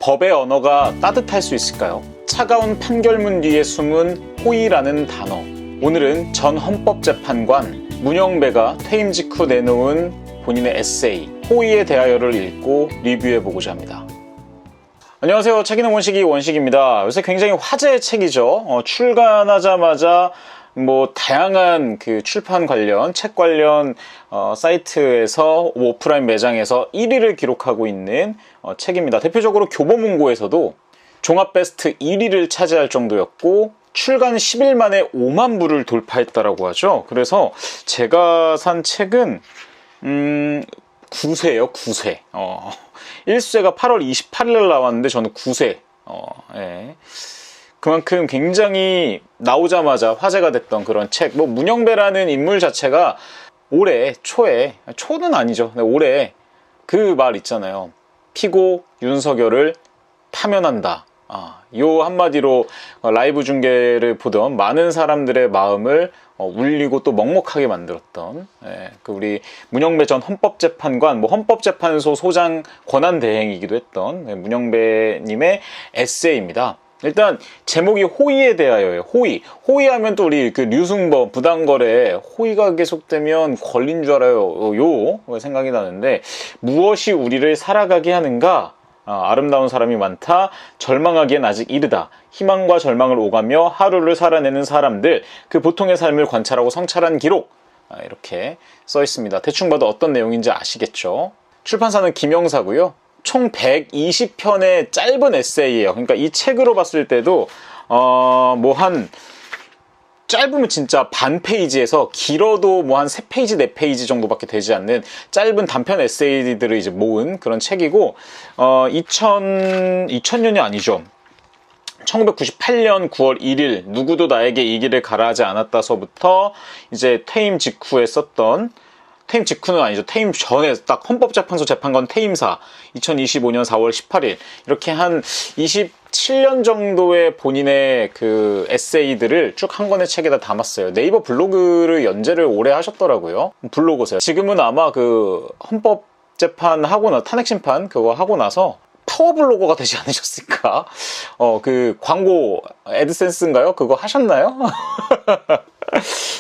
법의 언어가 따뜻할 수 있을까요? 차가운 판결문 뒤에 숨은 호의라는 단어. 오늘은 전 헌법재판관 문영배가 퇴임 직후 내놓은 본인의 에세이 호의에 대하여를 읽고 리뷰해보고자 합니다. 안녕하세요. 책 읽는 원식입니다. 요새 굉장히 화제의 책이죠. 출간하자마자 다양한 출판 관련, 책 관련 사이트에서 오프라인 매장에서 1위를 기록하고 있는 책입니다. 대표적으로 교보문고에서도 종합 베스트 1위를 차지할 정도였고 출간 10일 만에 5만 부를 돌파했다라고 하죠. 그래서 제가 산 책은 9쇄예요. 9쇄. 1쇄가 8월 28일 나왔는데 저는 9쇄. 예. 그만큼 굉장히 나오자마자 화제가 됐던 그런 책. 문영배라는 인물 자체가 올해 초에, 초는 아니죠. 올해 그 말 있잖아요. 피고 윤석열을 파면한다. 요 한마디로 라이브 중계를 보던 많은 사람들의 마음을 울리고 또 먹먹하게 만들었던 우리 문영배 전 헌법재판관, 헌법재판소 소장 권한대행이기도 했던 문영배님의 에세이입니다. 일단 제목이 호의에 대하여예요. 호의하면 또 우리 류승범 부당거래 호의가 계속되면 걸린 줄 알아요. 요 생각이 나는데 무엇이 우리를 살아가게 하는가? 아름다운 사람이 많다. 절망하기엔 아직 이르다. 희망과 절망을 오가며 하루를 살아내는 사람들, 그 보통의 삶을 관찰하고 성찰한 기록. 이렇게 써 있습니다. 대충 봐도 어떤 내용인지 아시겠죠? 출판사는 김영사고요. 총 120편의 짧은 에세이예요. 그러니까 이 책으로 봤을 때도 짧으면 진짜 반 페이지에서 길어도 한 3페이지, 4페이지 정도밖에 되지 않는 짧은 단편 에세이들을 이제 모은 그런 책이고 2000년이 아니죠. 1998년 9월 1일 누구도 나에게 이 길을 가라하지 않았다서부터 이제 퇴임 직후에 썼던 퇴임 직후는 아니죠. 퇴임 전에 딱 헌법재판소 재판관 퇴임사 2025년 4월 18일 이렇게 한 27년 정도의 본인의 그 에세이들을 쭉 한 권의 책에다 담았어요. 네이버 블로그를 연재를 오래 하셨더라고요. 블로그세요. 지금은 아마 그 헌법재판 하고 탄핵심판 그거 하고 나서 파워블로거가 되지 않으셨을까? 그 광고 애드센스인가요? 그거 하셨나요?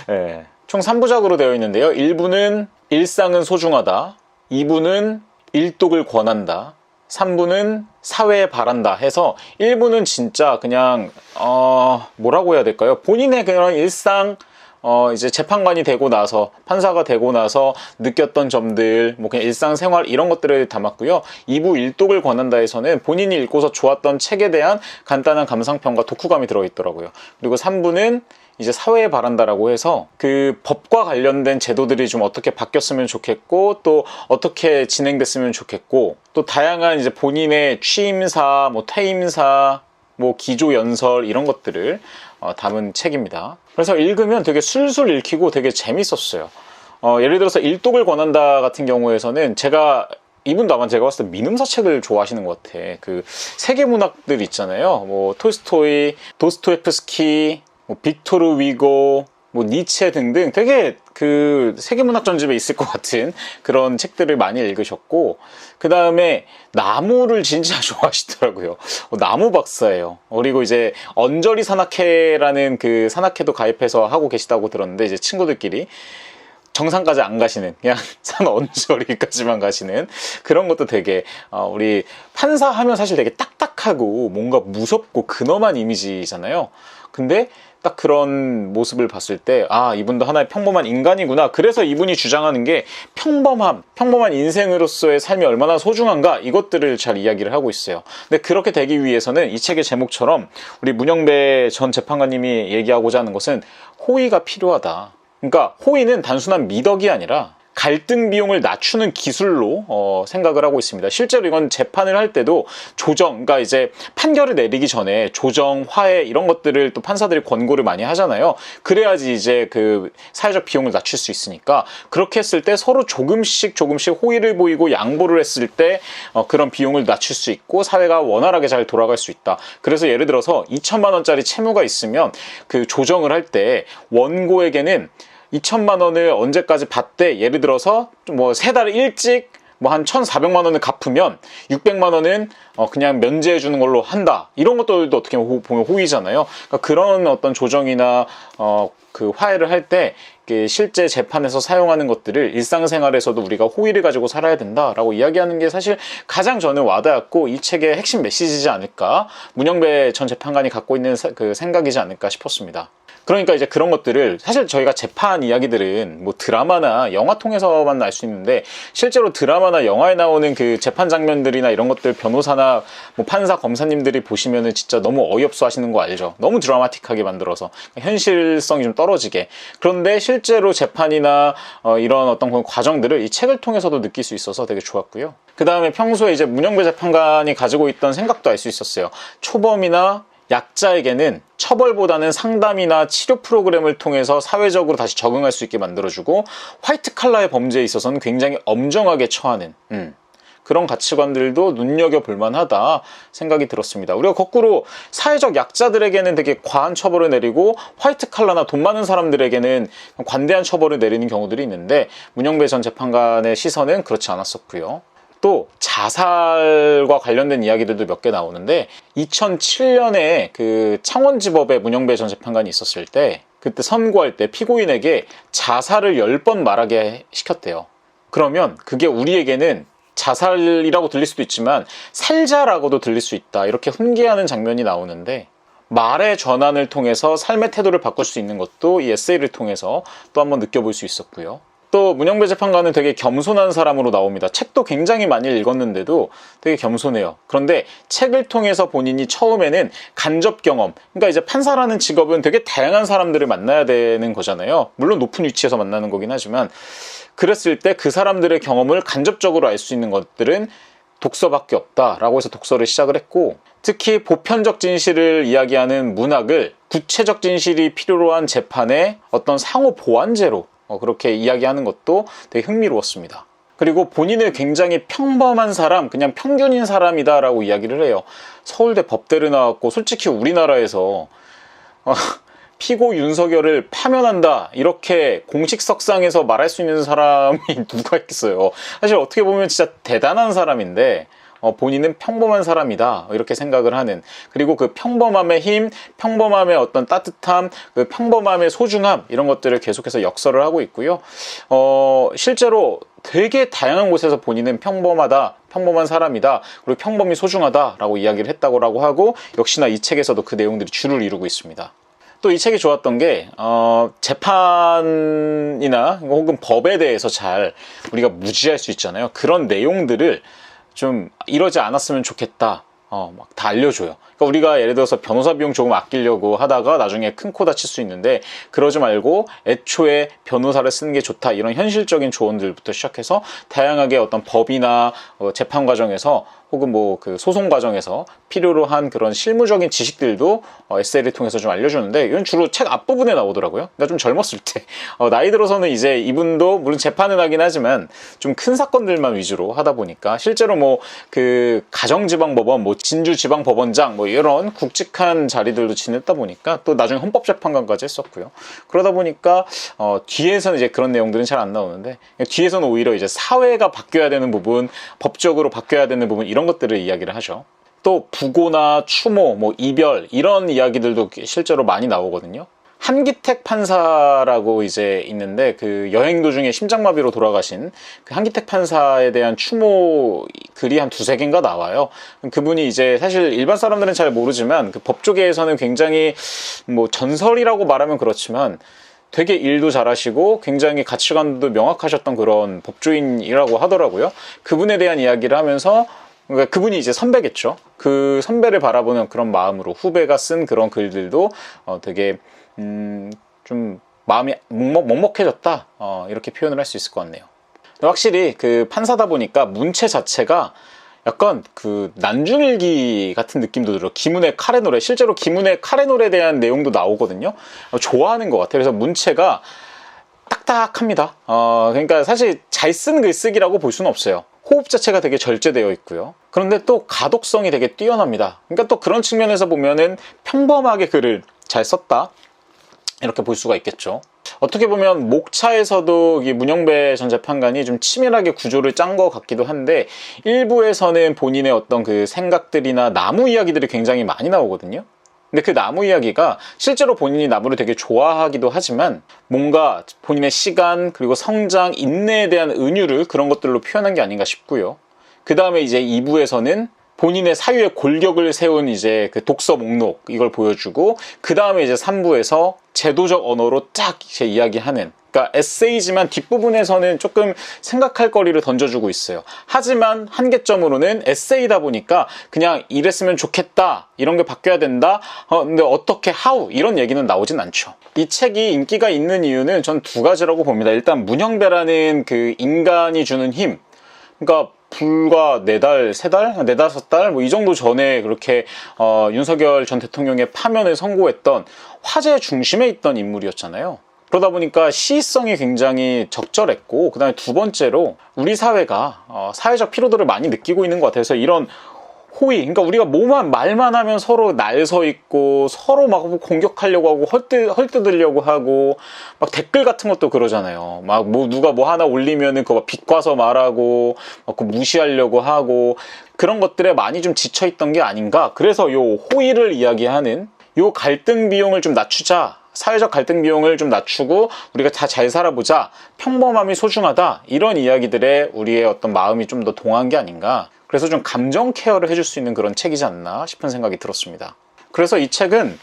네. 총 3부작으로 되어 있는데요. 1부는 일상은 소중하다, 2부는 일독을 권한다, 3부는 사회에 바란다 해서 1부는 진짜 그냥 뭐라고 해야 될까요? 본인의 그런 일상 이제 재판관이 되고 나서 판사가 되고 나서 느꼈던 점들 그냥 일상생활 이런 것들을 담았고요. 2부 일독을 권한다에서는 본인이 읽고서 좋았던 책에 대한 간단한 감상평과 독후감이 들어있더라고요. 그리고 3부는 이제 사회에 바란다라고 해서 그 법과 관련된 제도들이 좀 어떻게 바뀌었으면 좋겠고 또 어떻게 진행됐으면 좋겠고 또 다양한 이제 본인의 취임사, 퇴임사, 기조연설 이런 것들을 담은 책입니다. 그래서 읽으면 되게 술술 읽히고 되게 재밌었어요. 예를 들어서 일독을 권한다 같은 경우에서는 이분도 아마 제가 봤을 때 민음사 책을 좋아하시는 것 같아. 그 세계문학들 있잖아요. 톨스토이, 도스토옙스키, 빅토르 위고, 니체 등등 되게 그 세계문학 전집에 있을 것 같은 그런 책들을 많이 읽으셨고 그 다음에 나무를 진짜 좋아하시더라고요. 나무 박사예요. 그리고 이제 언저리 산악회라는 그 산악회도 가입해서 하고 계시다고 들었는데 이제 친구들끼리 정상까지 안 가시는 그냥 산 언저리까지만 가시는 그런 것도 되게 우리 판사하면 사실 되게 딱딱하고 뭔가 무섭고 근엄한 이미지잖아요. 근데 딱 그런 모습을 봤을 때 이분도 하나의 평범한 인간이구나. 그래서 이분이 주장하는 게 평범한 인생으로서의 삶이 얼마나 소중한가 이것들을 잘 이야기를 하고 있어요. 근데 그렇게 되기 위해서는 이 책의 제목처럼 우리 문영배 전 재판관님이 얘기하고자 하는 것은 호의가 필요하다. 그러니까 호의는 단순한 미덕이 아니라 갈등 비용을 낮추는 기술로 생각을 하고 있습니다. 실제로 이건 재판을 할 때도 그러니까 이제 판결을 내리기 전에 조정, 화해 이런 것들을 또 판사들이 권고를 많이 하잖아요. 그래야지 이제 그 사회적 비용을 낮출 수 있으니까 그렇게 했을 때 서로 조금씩 호의를 보이고 양보를 했을 때 그런 비용을 낮출 수 있고 사회가 원활하게 잘 돌아갈 수 있다. 그래서 예를 들어서 2천만 원짜리 채무가 있으면 그 조정을 할 때 원고에게는 2천만 원을 언제까지 받되 예를 들어서 3달 일찍 뭐 한 1,400만 원을 갚으면 600만 원은 그냥 면제해 주는 걸로 한다. 이런 것들도 어떻게 보면 호의잖아요. 그러니까 그런 어떤 조정이나 그 화해를 할 때 실제 재판에서 사용하는 것들을 일상생활에서도 우리가 호의를 가지고 살아야 된다라고 이야기하는 게 사실 가장 저는 와닿았고 이 책의 핵심 메시지지 않을까, 문영배 전 재판관이 갖고 있는 그 생각이지 않을까 싶었습니다. 그러니까 이제 그런 것들을 사실 저희가 재판 이야기들은 뭐 드라마나 영화 통해서만 알 수 있는데, 실제로 드라마나 영화에 나오는 그 재판 장면들이나 이런 것들 변호사나 뭐 판사 검사님들이 보시면은 진짜 너무 어이없어 하시는 거 알죠? 너무 드라마틱하게 만들어서 현실성이 좀 떨어지게. 그런데 실제로 재판이나 이런 어떤 그런 과정들을 이 책을 통해서도 느낄 수 있어서 되게 좋았고요. 그 다음에 평소에 이제 문영배 재판관이 가지고 있던 생각도 알 수 있었어요. 초범이나 약자에게는 처벌보다는 상담이나 치료 프로그램을 통해서 사회적으로 다시 적응할 수 있게 만들어주고, 화이트 칼라의 범죄에 있어서는 굉장히 엄정하게 처하는 그런 가치관들도 눈여겨볼 만하다 생각이 들었습니다. 우리가 거꾸로 사회적 약자들에게는 되게 과한 처벌을 내리고 화이트 칼라나 돈 많은 사람들에게는 관대한 처벌을 내리는 경우들이 있는데, 문영배 전 재판관의 시선은 그렇지 않았었고요. 또 자살과 관련된 이야기들도 몇 개 나오는데, 2007년에 그 창원지법에 문영배 전 재판관이 있었을 때, 그때 선고할 때 피고인에게 자살을 10번 말하게 시켰대요. 그러면 그게 우리에게는 자살이라고 들릴 수도 있지만 살자라고도 들릴 수 있다, 이렇게 훈계하는 장면이 나오는데, 말의 전환을 통해서 삶의 태도를 바꿀 수 있는 것도 이 에세이를 통해서 또 한번 느껴볼 수 있었고요. 또 문영배 재판관은 되게 겸손한 사람으로 나옵니다. 책도 굉장히 많이 읽었는데도 되게 겸손해요. 그런데 책을 통해서 본인이 처음에는 간접 경험, 그러니까 이제 판사라는 직업은 되게 다양한 사람들을 만나야 되는 거잖아요. 물론 높은 위치에서 만나는 거긴 하지만, 그랬을 때 그 사람들의 경험을 간접적으로 알 수 있는 것들은 독서밖에 없다라고 해서 독서를 시작을 했고, 특히 보편적 진실을 이야기하는 문학을 구체적 진실이 필요로 한 재판의 어떤 상호 보완제로 그렇게 이야기하는 것도 되게 흥미로웠습니다. 그리고 본인을 굉장히 평범한 사람, 그냥 평균인 사람이다 라고 이야기를 해요. 서울대 법대를 나왔고, 솔직히 우리나라에서 피고 윤석열을 파면한다, 이렇게 공식 석상에서 말할 수 있는 사람이 누가 있겠어요. 사실 어떻게 보면 진짜 대단한 사람인데 본인은 평범한 사람이다, 이렇게 생각을 하는, 그리고 그 평범함의 힘, 평범함의 어떤 따뜻함, 그 평범함의 소중함, 이런 것들을 계속해서 역설을 하고 있고요. 실제로 되게 다양한 곳에서 본인은 평범하다, 평범한 사람이다, 그리고 평범이 소중하다라고 이야기를 했다고 하고, 역시나 이 책에서도 그 내용들이 줄을 이루고 있습니다. 또 이 책이 좋았던 게 재판이나 혹은 법에 대해서 잘 우리가 무지할 수 있잖아요. 그런 내용들을 좀 이러지 않았으면 좋겠다, 막 다 알려줘요. 그러니까 우리가 예를 들어서 변호사 비용 조금 아끼려고 하다가 나중에 큰 코 다칠 수 있는데, 그러지 말고 애초에 변호사를 쓰는 게 좋다, 이런 현실적인 조언들부터 시작해서 다양하게 어떤 법이나 재판 과정에서 혹은 뭐 그 소송 과정에서 필요로 한 그런 실무적인 지식들도 에세이를 통해서 좀 알려주는데, 이건 주로 책 앞부분에 나오더라고요. 내가 좀 젊었을 때, 나이 들어서는 이제 이분도 물론 재판은 하긴 하지만 좀 큰 사건들만 위주로 하다 보니까, 실제로 뭐 그 가정지방법원, 뭐 진주지방법원장, 뭐 이런 굵직한 자리들도 지냈다 보니까, 또 나중에 헌법재판관까지 했었고요. 그러다 보니까 뒤에서는 이제 그런 내용들은 잘 안 나오는데, 뒤에서는 오히려 이제 사회가 바뀌어야 되는 부분, 법적으로 바뀌어야 되는 부분, 이런 것들을 이야기를 하죠. 또 부고나 추모, 뭐 이별, 이런 이야기들도 실제로 많이 나오거든요. 한기택 판사라고 이제 있는데, 그 여행 도중에 심장마비로 돌아가신 그 한기택 판사에 대한 추모 글이 한 2-3개인가 나와요. 그분이 이제 사실 일반 사람들은 잘 모르지만 그 법조계에서는 굉장히 뭐 전설이라고 말하면 그렇지만 되게 일도 잘하시고 굉장히 가치관도 명확하셨던 그런 법조인이라고 하더라고요. 그분에 대한 이야기를 하면서, 그러니까 그분이 이제 선배겠죠. 그 선배를 바라보는 그런 마음으로 후배가 쓴 그런 글들도 되게 좀 마음이 먹먹해졌다, 이렇게 표현을 할 수 있을 것 같네요. 확실히 그 판사다 보니까 문체 자체가 약간 그 난중일기 같은 느낌도 들어. 김은혜 카레 노래, 실제로 김은혜 카레 노래에 대한 내용도 나오거든요. 좋아하는 것 같아요. 그래서 문체가 딱딱합니다. 그러니까 사실 잘 쓴 글쓰기라고 볼 수는 없어요. 호흡 자체가 되게 절제되어 있고요. 그런데 또 가독성이 되게 뛰어납니다. 그러니까 또 그런 측면에서 보면은 평범하게 글을 잘 썼다, 이렇게 볼 수가 있겠죠. 어떻게 보면 목차에서도 이 문영배 전 재판관이 좀 치밀하게 구조를 짠 것 같기도 한데, 일부에서는 본인의 어떤 그 생각들이나 나무 이야기들이 굉장히 많이 나오거든요. 근데 그 나무 이야기가 실제로 본인이 나무를 되게 좋아하기도 하지만 뭔가 본인의 시간 그리고 성장, 인내에 대한 은유를 그런 것들로 표현한 게 아닌가 싶고요. 그 다음에 이제 2부에서는 본인의 사유의 골격을 세운 이제 그 독서 목록 이걸 보여주고, 그 다음에 이제 3부에서 제도적 언어로 쫙 이제 이야기하는, 그러니까 에세이지만 뒷부분에서는 조금 생각할 거리를 던져주고 있어요. 하지만 한계점으로는 에세이다 보니까 그냥 이랬으면 좋겠다, 이런 게 바뀌어야 된다, 근데 어떻게, how 이런 얘기는 나오진 않죠. 이 책이 인기가 있는 이유는 전 두 가지라고 봅니다. 일단 문영배라는 그 인간이 주는 힘, 그러니까 불과 4달, 3달? 4~5달? 뭐 이 정도 전에 그렇게 윤석열 전 대통령의 파면을 선고했던 화제 중심에 있던 인물이었잖아요. 그러다 보니까 시의성이 굉장히 적절했고, 그 다음에 두 번째로 우리 사회가 사회적 피로도를 많이 느끼고 있는 것 같아서 이런 호의, 그러니까 우리가 뭐만 말만 하면 서로 날 서 있고 서로 막 공격하려고 하고 헐뜯으려고 하고, 막 댓글 같은 것도 그러잖아요. 막 뭐 누가 뭐 하나 올리면은 그거 비꼬아서 말하고 막 그 무시하려고 하고, 그런 것들에 많이 좀 지쳐 있던 게 아닌가. 그래서 요 호의를 이야기하는 요 갈등 비용을 좀 낮추자, 사회적 갈등 비용을 좀 낮추고 우리가 다 잘 살아보자, 평범함이 소중하다, 이런 이야기들에 우리의 어떤 마음이 좀 더 동한 게 아닌가. 그래서 좀 감정 케어를 해줄 수 있는 그런 책이지 않나 싶은 생각이 들었습니다. 그래서 이 책은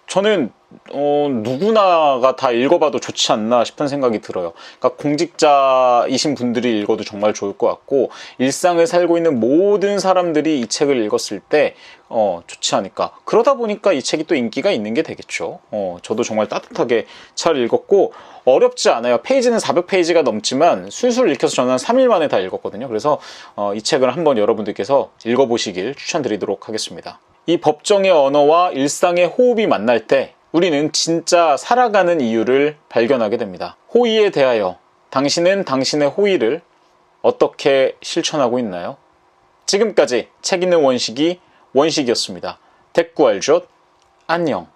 저는 누구나가 다 읽어봐도 좋지 않나 싶은 생각이 들어요. 그러니까 공직자이신 분들이 읽어도 정말 좋을 것 같고, 일상을 살고 있는 모든 사람들이 이 책을 읽었을 때 좋지 않을까. 그러다 보니까 이 책이 또 인기가 있는 게 되겠죠. 저도 정말 따뜻하게 잘 읽었고, 어렵지 않아요. 페이지는 400페이지가 넘지만 술술 읽혀서 저는 한 3일 만에 다 읽었거든요. 그래서 이 책을 한번 여러분들께서 읽어보시길 추천드리도록 하겠습니다. 이 법정의 언어와 일상의 호흡이 만날 때 우리는 진짜 살아가는 이유를 발견하게 됩니다. 호의에 대하여 당신은 당신의 호의를 어떻게 실천하고 있나요? 지금까지 책 읽는 원식이었습니다. 대꾸알죠? 안녕.